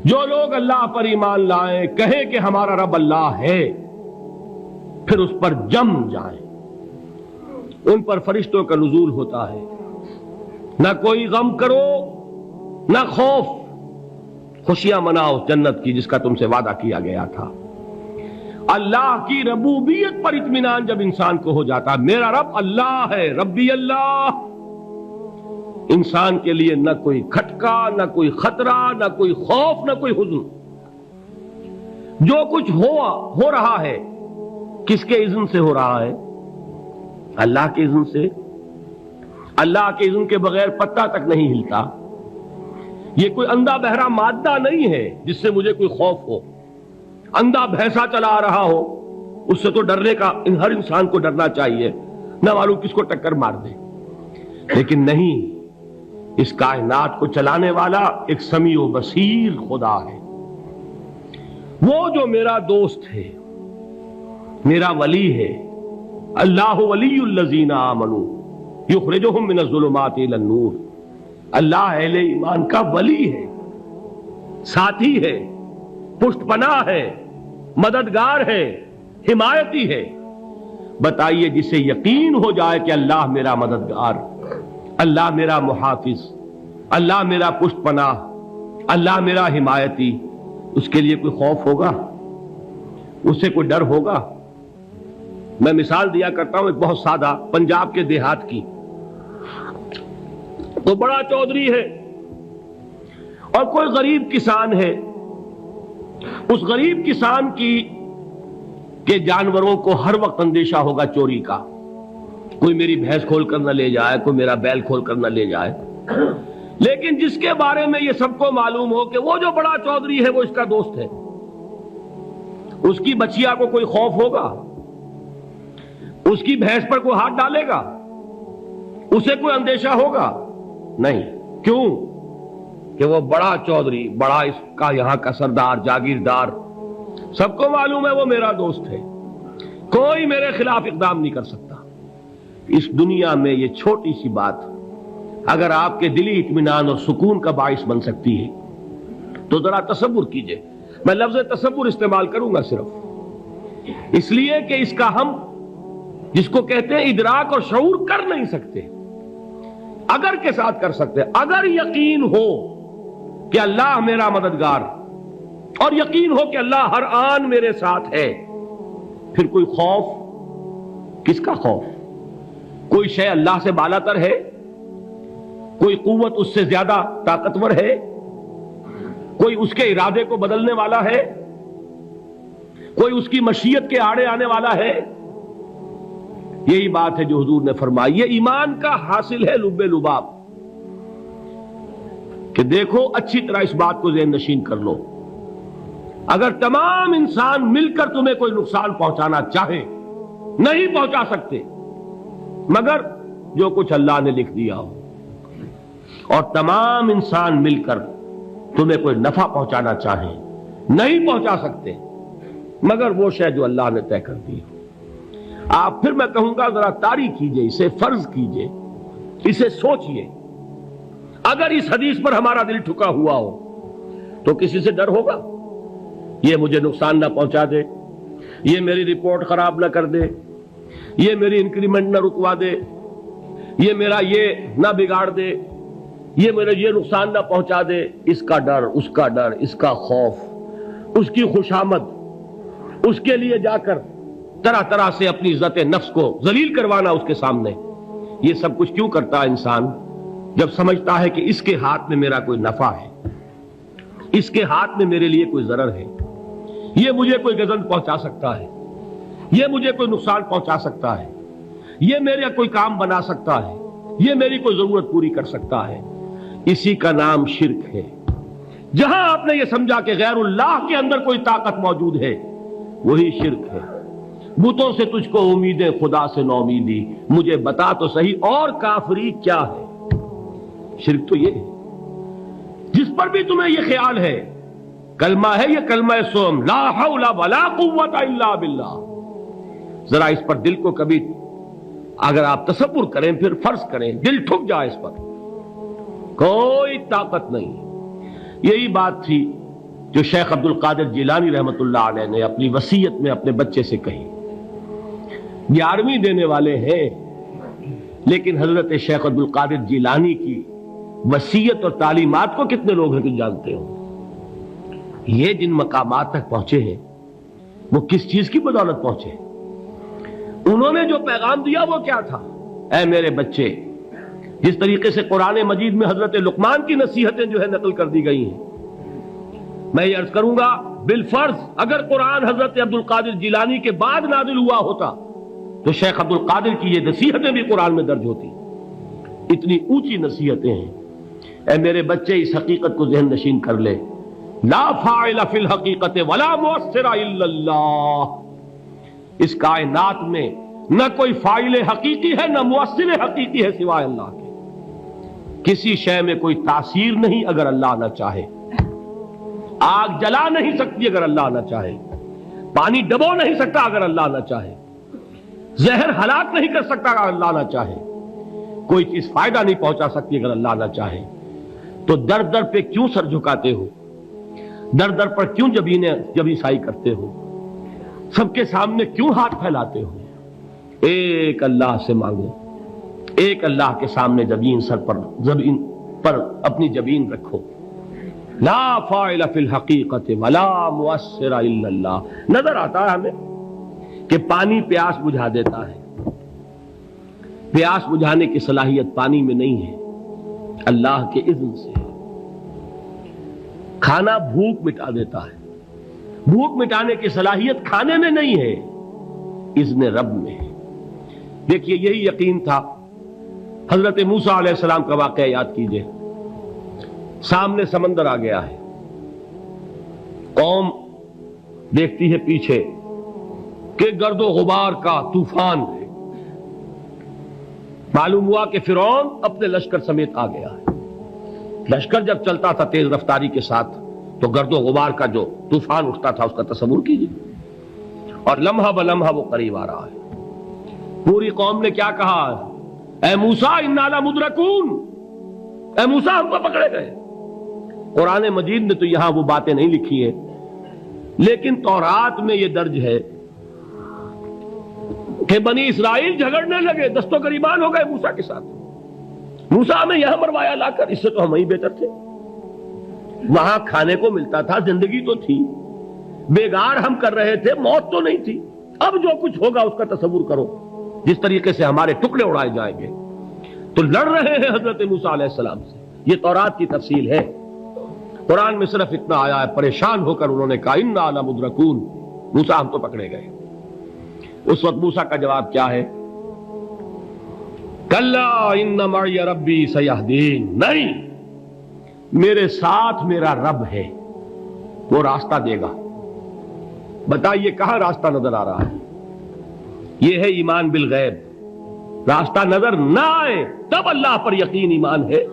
جو لوگ اللہ پر ایمان لائیں، کہیں کہ ہمارا رب اللہ ہے، پھر اس پر جم جائیں، ان پر فرشتوں کا نزول ہوتا ہے، نہ کوئی غم کرو نہ خوف، خوشیاں مناؤ جنت کی جس کا تم سے وعدہ کیا گیا تھا۔ اللہ کی ربوبیت پر اطمینان جب انسان کو ہو جاتا، میرا رب اللہ ہے، ربی اللہ، انسان کے لیے نہ کوئی کھٹکا، نہ کوئی خطرہ، نہ کوئی خوف، نہ کوئی حزن۔ جو کچھ ہو رہا ہے کس کے اذن سے ہو رہا ہے؟ اللہ کے اذن سے۔ اللہ کے اذن کے بغیر پتہ تک نہیں ہلتا۔ یہ کوئی اندھا بہرا مادہ نہیں ہے جس سے مجھے کوئی خوف ہو۔ اندھا بھینسا چلا آ رہا ہو اس سے تو ڈرنے کا ہر انسان کو ڈرنا چاہیے، نہ معلوم کس کو ٹکر مار دے۔ لیکن نہیں، اس کائنات کو چلانے والا ایک سمیع و بصیر خدا ہے، وہ جو میرا دوست ہے، میرا ولی ہے۔ اللہ ولی الذین آمنوا یخرجہم من الظلمات الی النور۔ اللہ اہل ایمان کا ولی ہے، ساتھی ہے، پشت پناہ ہے، مددگار ہے، حمایتی ہے۔ بتائیے جسے یقین ہو جائے کہ اللہ میرا مددگار، اللہ میرا محافظ، اللہ میرا پشت پناہ، اللہ میرا حمایتی، اس کے لیے کوئی خوف ہوگا؟ اس سے کوئی ڈر ہوگا؟ میں مثال دیا کرتا ہوں ایک بہت سادہ، پنجاب کے دیہات کی۔ تو بڑا چودھری ہے اور کوئی غریب کسان ہے۔ اس غریب کسان کے جانوروں کو ہر وقت اندیشہ ہوگا چوری کا، کوئی میری بھینس کھول کر نہ لے جائے، کوئی میرا بیل کھول کر نہ لے جائے۔ لیکن جس کے بارے میں یہ سب کو معلوم ہو کہ وہ جو بڑا چودھری ہے وہ اس کا دوست ہے، اس کی بچیا کو کوئی خوف ہوگا؟ اس کی بھینس پر کوئی ہاتھ ڈالے گا؟ اسے کوئی اندیشہ ہوگا؟ نہیں۔ کیوں؟ کہ وہ بڑا چودھری، بڑا اس کا یہاں کا سردار، جاگیردار، سب کو معلوم ہے وہ میرا دوست ہے، کوئی میرے خلاف اقدام نہیں کر سکتا۔ اس دنیا میں یہ چھوٹی سی بات اگر آپ کے دلی اطمینان اور سکون کا باعث بن سکتی ہے تو ذرا تصور کیجئے۔ میں لفظ تصور استعمال کروں گا صرف اس لیے کہ اس کا ہم جس کو کہتے ہیں ادراک اور شعور کر نہیں سکتے، اگر کے ساتھ کر سکتے۔ اگر یقین ہو کہ اللہ میرا مددگار اور یقین ہو کہ اللہ ہر آن میرے ساتھ ہے، پھر کوئی خوف، کس کا خوف؟ کوئی شے اللہ سے بالاتر ہے؟ کوئی قوت اس سے زیادہ طاقتور ہے؟ کوئی اس کے ارادے کو بدلنے والا ہے؟ کوئی اس کی مشیت کے آڑے آنے والا ہے؟ یہی بات ہے جو حضور نے فرمائی۔ یہ ایمان کا حاصل ہے لب لباب، کہ دیکھو اچھی طرح اس بات کو ذہن نشین کر لو، اگر تمام انسان مل کر تمہیں کوئی نقصان پہنچانا چاہے نہیں پہنچا سکتے، مگر جو کچھ اللہ نے لکھ دیا ہو، اور تمام انسان مل کر تمہیں کوئی نفع پہنچانا چاہیں نہیں پہنچا سکتے، مگر وہ شے جو اللہ نے طے کر دی ہو۔ آپ پھر میں کہوں گا ذرا طاری کیجئے، اسے فرض کیجئے، اسے سوچئے۔ اگر اس حدیث پر ہمارا دل ٹھکا ہوا ہو تو کسی سے ڈر ہوگا؟ یہ مجھے نقصان نہ پہنچا دے، یہ میری رپورٹ خراب نہ کر دے، یہ میری انکریمنٹ نہ رکوا دے، یہ میرا یہ نہ بگاڑ دے، یہ میرا یہ نقصان نہ پہنچا دے۔ اس کا ڈر، اس کا ڈر، اس کا خوف، اس کی خوشامد، اس کے لیے جا کر طرح طرح سے اپنی عزت نفس کو ذلیل کروانا اس کے سامنے، یہ سب کچھ کیوں کرتا ہے انسان؟ جب سمجھتا ہے کہ اس کے ہاتھ میں میرا کوئی نفع ہے، اس کے ہاتھ میں میرے لیے کوئی ضرر ہے، یہ مجھے کوئی گزن پہنچا سکتا ہے، یہ مجھے کوئی نقصان پہنچا سکتا ہے، یہ میرا کوئی کام بنا سکتا ہے، یہ میری کوئی ضرورت پوری کر سکتا ہے، اسی کا نام شرک ہے۔ جہاں آپ نے یہ سمجھا کہ غیر اللہ کے اندر کوئی طاقت موجود ہے، وہی شرک ہے۔ بتوں سے تجھ کو امیدیں، خدا سے نومیدی، مجھے بتا تو صحیح اور کافری کیا ہے؟ شرک تو یہ ہے۔ جس پر بھی تمہیں یہ خیال ہے، کلمہ ہے یہ کلمہ سوم، لا حول ولا قوت الا باللہ، ذرا اس پر دل کو کبھی اگر آپ تصور کریں، پھر فرض کریں، دل ٹھک جائے اس پر، کوئی طاقت نہیں۔ یہی بات تھی جو شیخ عبد القادر جیلانی رحمۃ اللہ علیہ نے اپنی وصیت میں اپنے بچے سے کہی. 11ویں دینے والے ہیں، لیکن حضرت شیخ عبد القادر جیلانی کی وصیت اور تعلیمات کو کتنے لوگ ہیں کہ جانتے ہو؟ یہ جن مقامات تک پہنچے ہیں وہ کس چیز کی بدولت پہنچے؟ انہوں نے جو پیغام دیا وہ کیا تھا؟ اے میرے بچے، جس طریقے سے قرآن مجید میں حضرت لقمان کی نصیحتیں جو ہے نقل کر دی گئی ہیں، میں یہ عرض کروں گا بالفرض اگر قرآن حضرت عبد القادر جیلانی کے بعد نازل ہوا ہوتا تو شیخ عبد القادر کی یہ نصیحتیں بھی قرآن میں درج ہوتی. اتنی اونچی نصیحتیں ہیں. اے میرے بچے، اس حقیقت کو ذہن نشین کر لے، لا فاعل فی الحقیقت ولا مؤثر الا اللہ. اس کائنات میں نہ کوئی فاعل حقیقی ہے نہ مؤثر حقیقی ہے سوائے اللہ کے. کسی شے میں کوئی تاثیر نہیں اگر اللہ نہ چاہے. آگ جلا نہیں سکتی اگر اللہ نہ چاہے. پانی ڈبو نہیں سکتا اگر اللہ نہ چاہے. زہر ہلاک نہیں کر سکتا اگر اللہ نہ چاہے. کوئی چیز فائدہ نہیں پہنچا سکتی اگر اللہ نہ چاہے. تو در در پہ کیوں سر جھکاتے ہو؟ در در پر کیوں جبیں سائی کرتے ہو؟ سب کے سامنے کیوں ہاتھ پھیلاتے ہو؟ ایک اللہ سے مانگو. ایک اللہ کے سامنے زمین پر اپنی جبین رکھو. لا فاعل فی الحقیقت ولا مؤثر الا اللہ. نظر آتا ہے ہمیں کہ پانی پیاس بجھا دیتا ہے. پیاس بجھانے کی صلاحیت پانی میں نہیں ہے، اللہ کے اذن سے. کھانا بھوک مٹا دیتا ہے. بھوک مٹانے کی صلاحیت کھانے میں نہیں ہے، اذن رب میں ہے. دیکھیے یہی یقین تھا. حضرت موسیٰ علیہ السلام کا واقعہ یاد کیجئے. سامنے سمندر آ گیا ہے، قوم دیکھتی ہے پیچھے کہ گرد و غبار کا طوفان ہے. معلوم ہوا کہ فرعون اپنے لشکر سمیت آ گیا ہے. لشکر جب چلتا تھا تیز رفتاری کے ساتھ تو گرد و غبار کا جو طوفان اٹھتا تھا اس کا تصور کیجیے. اور لمحہ بلمحہ وہ قریب آ رہا ہے. پوری قوم نے کیا کہا؟ اے موسیٰ انا لمدرکون. اے موسیٰ ہم کو پکڑے گئے. قرآن مجید نے تو یہاں وہ باتیں نہیں لکھی ہیں، لیکن تورات میں یہ درج ہے کہ بنی اسرائیل جھگڑنے لگے، دست و گریبان ہو گئے موسیٰ کے ساتھ. موسیٰ ہمیں یہاں مروایا لا کر، اس سے تو ہم ہی بہتر تھے. وہاں کھانے کو ملتا تھا، زندگی تو تھی، بیگار ہم کر رہے تھے، موت تو نہیں تھی. اب جو کچھ ہوگا اس کا تصور کرو، جس طریقے سے ہمارے ٹکڑے اڑائے جائیں گے. تو لڑ رہے ہیں حضرت موسیٰ علیہ السلام سے. یہ تورات کی تفصیل ہے. قرآن میں صرف اتنا آیا ہے، پریشان ہو کر انہوں نے کہا انا لمدرکون. موسیٰ ہم تو پکڑے گئے. اس وقت موسیٰ کا جواب کیا ہے؟ کلا ان معی ربی سیہدین. نہیں، میرے ساتھ میرا رب ہے، وہ راستہ دے گا. بتائیے کہاں راستہ نظر آ رہا ہے؟ یہ ہے ایمان بالغیب. راستہ نظر نہ آئے تب اللہ پر یقین ایمان ہے.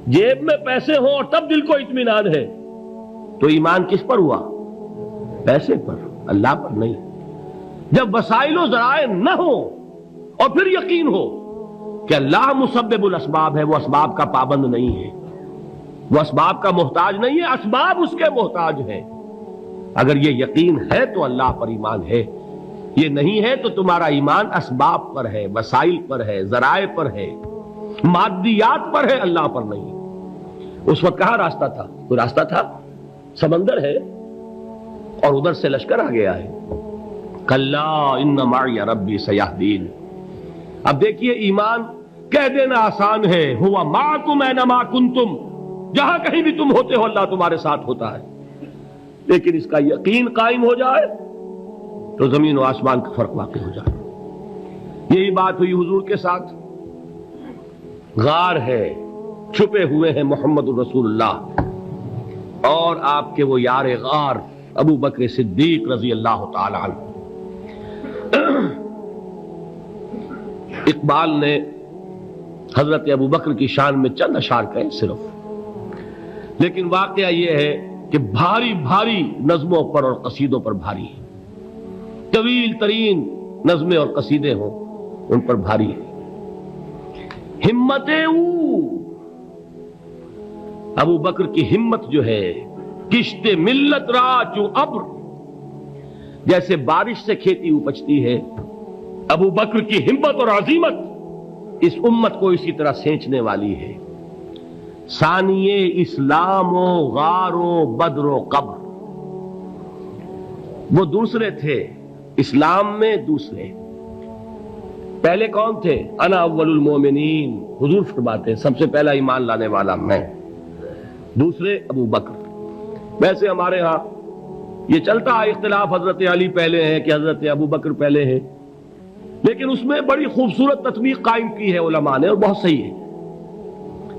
جیب میں پیسے ہوں اور تب دل کو اطمینان ہے تو ایمان کس پر ہوا؟ پیسے پر، اللہ پر نہیں. جب وسائل و ذرائع نہ ہو اور پھر یقین ہو کہ اللہ مسبب الاسباب ہے، وہ اسباب کا پابند نہیں ہے، وہ اسباب کا محتاج نہیں ہے، اسباب اس کے محتاج ہیں. اگر یہ یقین ہے تو اللہ پر ایمان ہے. یہ نہیں ہے تو تمہارا ایمان اسباب پر ہے، وسائل پر ہے، ذرائع پر ہے، مادیات پر ہے، اللہ پر نہیں. اس وقت کہاں راستہ تھا؟ کوئی راستہ تھا؟ سمندر ہے اور ادھر سے لشکر آ گیا ہے. کلا ان معی ربی سیہدین. اب دیکھیے ایمان کہہ دینا آسان ہے، ہوا معکم اینما کنتم. جہاں کہیں بھی تم ہوتے ہو اللہ تمہارے ساتھ ہوتا ہے. لیکن اس کا یقین قائم ہو جائے تو زمین و آسمان کا فرق واقع ہو جائے. یہی بات ہوئی حضور کے ساتھ. غار ہے، چھپے ہوئے ہیں محمد الرسول اللہ اور آپ کے وہ یار غار ابو بکر صدیق رضی اللہ تعالی عنہ. اقبال نے حضرت ابو بکر کی شان میں چند اشعار کہے صرف، لیکن واقعہ یہ ہے کہ بھاری بھاری نظموں پر اور قصیدوں پر بھاری ہے. طویل ترین نظمیں اور قصیدے ہوں ان پر بھاری ہے. ہمت ابو بکر کی ہمت جو ہے کشت ملت را چو ابر، جیسے بارش سے کھیتی اپجتی ہے، ابو بکر کی ہمت اور عزیمت اس امت کو اسی طرح سینچنے والی ہے۔ ثانیے اسلام و غار و بدر و قبر، وہ دوسرے تھے اسلام میں، دوسرے پہلے کون تھے؟ انا اول المومنین، حضور فرماتے ہیں سب سے پہلا ایمان لانے والا میں، دوسرے ابو بکر۔ ویسے ہمارے ہاں یہ چلتا ہے اختلاف، حضرت علی پہلے ہیں کہ حضرت ابو بکر پہلے ہیں، لیکن اس میں بڑی خوبصورت تطبیق قائم کی ہے علماء نے، اور بہت صحیح ہے۔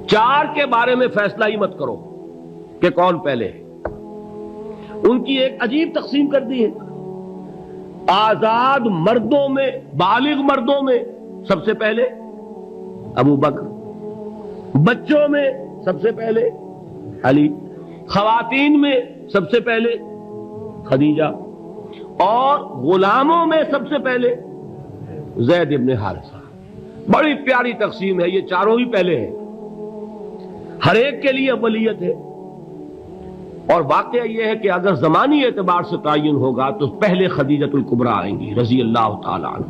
چار کے بارے میں فیصلہ ہی مت کرو کہ کون پہلے ہے، ان کی ایک عجیب تقسیم کر دی ہے۔ آزاد مردوں میں، بالغ مردوں میں سب سے پہلے ابو بکر، بچوں میں سب سے پہلے علی، خواتین میں سب سے پہلے خدیجہ، اور غلاموں میں سب سے پہلے زید ابن حارثہ۔ بڑی پیاری تقسیم ہے، یہ چاروں ہی پہلے ہیں، ہر ایک کے لیے اولیت ہے۔ اور واقعہ یہ ہے کہ اگر زمانی اعتبار سے تعین ہوگا تو پہلے خدیجۃ الکبریٰ آئیں گی رضی اللہ تعالی عنہ،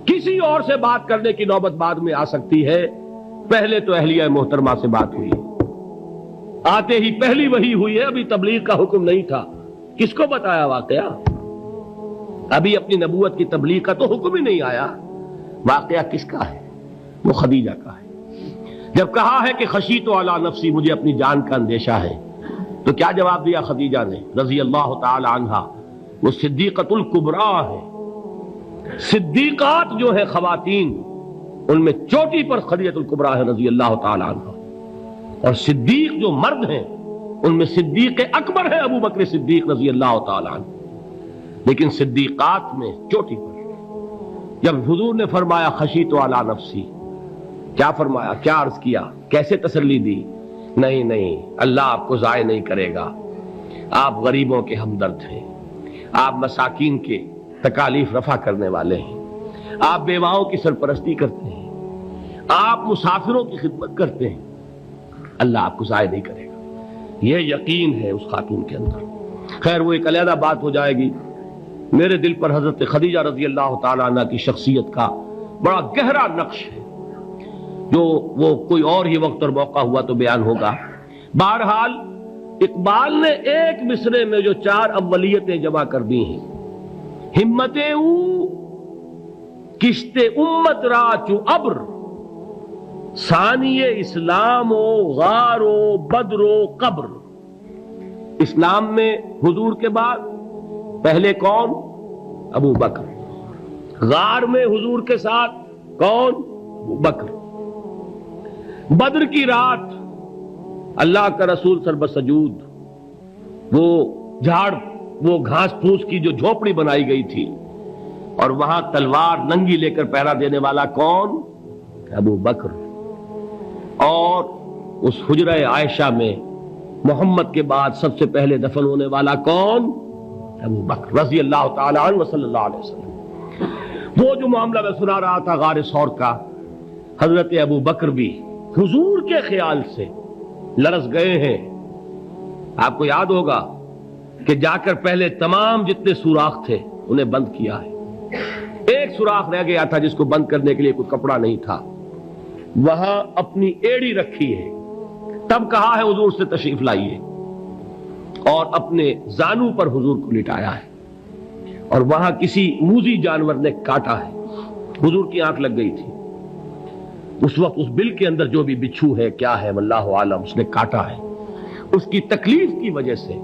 کسی اور سے بات کرنے کی نوبت بعد میں آ سکتی ہے، پہلے تو اہلیہ محترمہ سے بات ہوئی، آتے ہی پہلی وحی ہوئی ہے، ابھی تبلیغ کا حکم نہیں تھا، کس کو بتایا واقعہ؟ ابھی اپنی نبوت کی تبلیغ کا تو حکم ہی نہیں آیا، واقعہ کس کا ہے؟ وہ خدیجہ کا ہے۔ جب کہا ہے کہ خشیت علی نفسی، مجھے اپنی جان کا اندیشہ ہے، تو کیا جواب دیا خدیجہ نے رضی اللہ تعالی عنہا؟ وہ صدیقۃ الکبریٰ ہے، صدیقات جو ہے خواتین ان میں چوٹی پر خدیجۃ الکبریٰ ہے رضی اللہ تعالی عنہا، اور صدیق جو مرد ہیں ان میں صدیق اکبر ہے ابو بکر صدیق رضی اللہ تعالی عنہ، لیکن صدیقات میں چوٹی پر۔ جب حضور نے فرمایا خشیت علی نفسی، کیا فرمایا؟ کیا عرض کیا؟ کیسے تسلی دی؟ نہیں نہیں، اللہ آپ کو ضائع نہیں کرے گا، آپ غریبوں کے ہمدرد ہیں، آپ مساکین کے تکالیف رفع کرنے والے ہیں، آپ بیواؤں کی سرپرستی کرتے ہیں، آپ مسافروں کی خدمت کرتے ہیں، اللہ آپ کو ضائع نہیں کرے گا۔ یہ یقین ہے اس خاتون کے اندر۔ خیر وہ ایک علیحدہ بات ہو جائے گی۔ میرے دل پر حضرت خدیجہ رضی اللہ تعالیٰ عنہ کی شخصیت کا بڑا گہرا نقش ہے، جو وہ کوئی اور ہی وقت اور موقع ہوا تو بیان ہوگا۔ بہرحال اقبال نے ایک مصرے میں جو چار اولیتیں جمع کر دی ہیں، ہمتیں او کشت امت را چو ابر، ثانی اسلام و غار و بدر و قبر۔ اسلام میں حضور کے بعد پہلے کون؟ ابو بکر۔ غار میں حضور کے ساتھ کون؟ ابو بکر۔ بدر کی رات اللہ کا رسول سربسجود، وہ جھاڑ، وہ گھاس پھوس کی جو جھوپڑی بنائی گئی تھی، اور وہاں تلوار ننگی لے کر پہرا دینے والا کون؟ ابو بکر۔ اور اس حجرہ عائشہ میں محمد کے بعد سب سے پہلے دفن ہونے والا کون؟ ابو بکر رضی اللہ تعالی عنہ وصلی اللہ علیہ وسلم۔ وہ جو معاملہ میں سنا رہا تھا غار ثور کا، حضرت ابو بکر بھی حضور کے خیال سے لرز گئے ہیں۔ آپ کو یاد ہوگا کہ جا کر پہلے تمام جتنے سوراخ تھے انہیں بند کیا ہے، ایک سوراخ رہ گیا تھا جس کو بند کرنے کے لیے کوئی کپڑا نہیں تھا، وہاں اپنی ایڑی رکھی ہے، تب کہا ہے حضور سے تشریف لائیے، اور اپنے زانو پر حضور کو لٹایا ہے، اور وہاں کسی موذی جانور نے کاٹا ہے، حضور کی آنکھ لگ گئی تھی، اس وقت اس بل کے اندر جو بھی بچھو ہے کیا ہے واللہ عالم، اس نے کاٹا ہے، اس کی تکلیف کی وجہ سے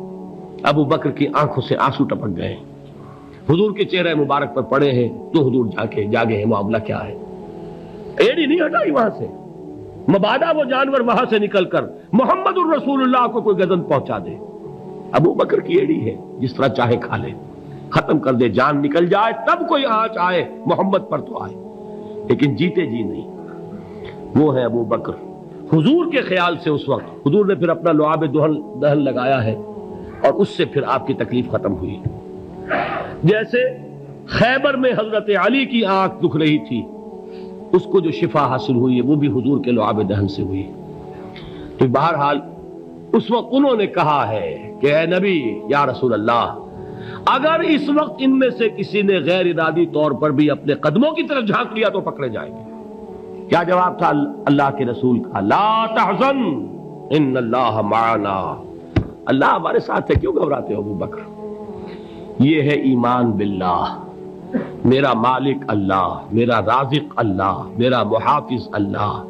ابو بکر کی آنکھوں سے آنسو ٹپک گئے، حضور کے چہرے مبارک پر پڑے ہیں، تو حضور جاگے ہیں، معاملہ کیا ہے؟ ایڑی نہیں ہٹائی وہاں سے، مبادا وہ جانور وہاں سے نکل کر محمد الرسول اللہ کو کوئی گزن پہنچا دے، ابو بکر کی ایڑی ہے، جس طرح چاہے کھا لے، ختم کر دے، جان نکل جائے تب کوئی آنچ آئے محمد پر تو آئے، لیکن جیتے جی نہیں۔ وہ ہے ابو بکر حضور کے خیال سے۔ اس وقت حضور نے پھر اپنا لعاب دہن لگایا ہے، اور اس سے پھر آپ کی تکلیف ختم ہوئی۔ جیسے خیبر میں حضرت علی کی آنکھ دکھ رہی تھی، اس کو جو شفا حاصل ہوئی ہے وہ بھی حضور کے لعاب دہن سے ہوئی۔ تو بہرحال اس وقت انہوں نے کہا ہے کہ اے نبی یا رسول اللہ، اگر اس وقت ان میں سے کسی نے غیر ارادی طور پر بھی اپنے قدموں کی طرف جھانک لیا تو پکڑے جائیں گے۔ کیا جواب تھا اللہ کے رسول کا؟ لا تحزن ان اللہ معنا، اللہ ہمارے ساتھ ہے، کیوں گھبراتے ہو ابو بکر؟ یہ ہے ایمان باللہ، میرا مالک اللہ، میرا رازق اللہ، میرا محافظ اللہ،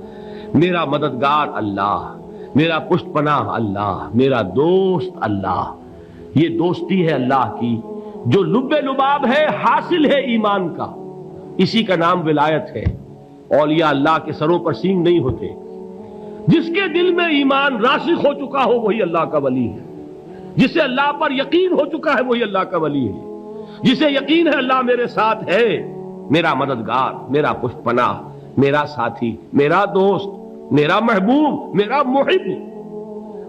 میرا مددگار اللہ، میرا پشت پناہ اللہ، میرا دوست اللہ۔ یہ دوستی ہے اللہ کی جو لب لباب ہے، حاصل ہے ایمان کا، اسی کا نام ولایت ہے۔ اولیاء اللہ کے سروں پر سینگ نہیں ہوتے، جس کے دل میں ایمان راسخ ہو چکا ہو وہی اللہ کا ولی ہے، جسے اللہ پر یقین ہو چکا ہے وہی اللہ کا ولی ہے، جسے یقین ہے اللہ میرے ساتھ ہے، میرا مددگار، میرا پشت پناہ، میرا ساتھی، میرا دوست، میرا محبوب، میرا محب۔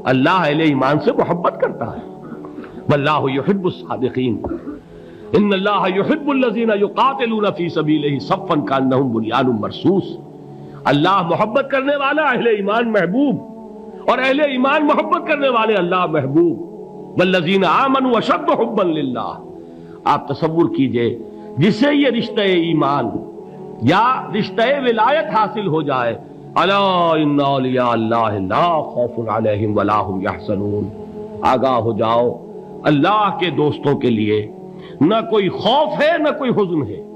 اللہ اہل ایمان سے محبت کرتا ہے۔ واللہ یحب الصادقین، ان اللہ یحب الذین یقاتلون فی سبیلہ صفا کانہم بنیان مرصوص۔ اللہ محبت کرنے والا، اہل ایمان محبوب، اور اہل ایمان محبت کرنے والے اللہ محبوب۔ والذین آمنوا اشد حبا للہ۔ آپ تصور کیجئے جسے یہ رشتہ ایمان یا رشتہ ولایت حاصل ہو جائے، الا ان اولیاء اللہ لا خوف علیہم ولا هم یحزنون، آگاہ ہو جاؤ، اللہ کے دوستوں کے لیے نہ کوئی خوف ہے نہ کوئی حزن ہے۔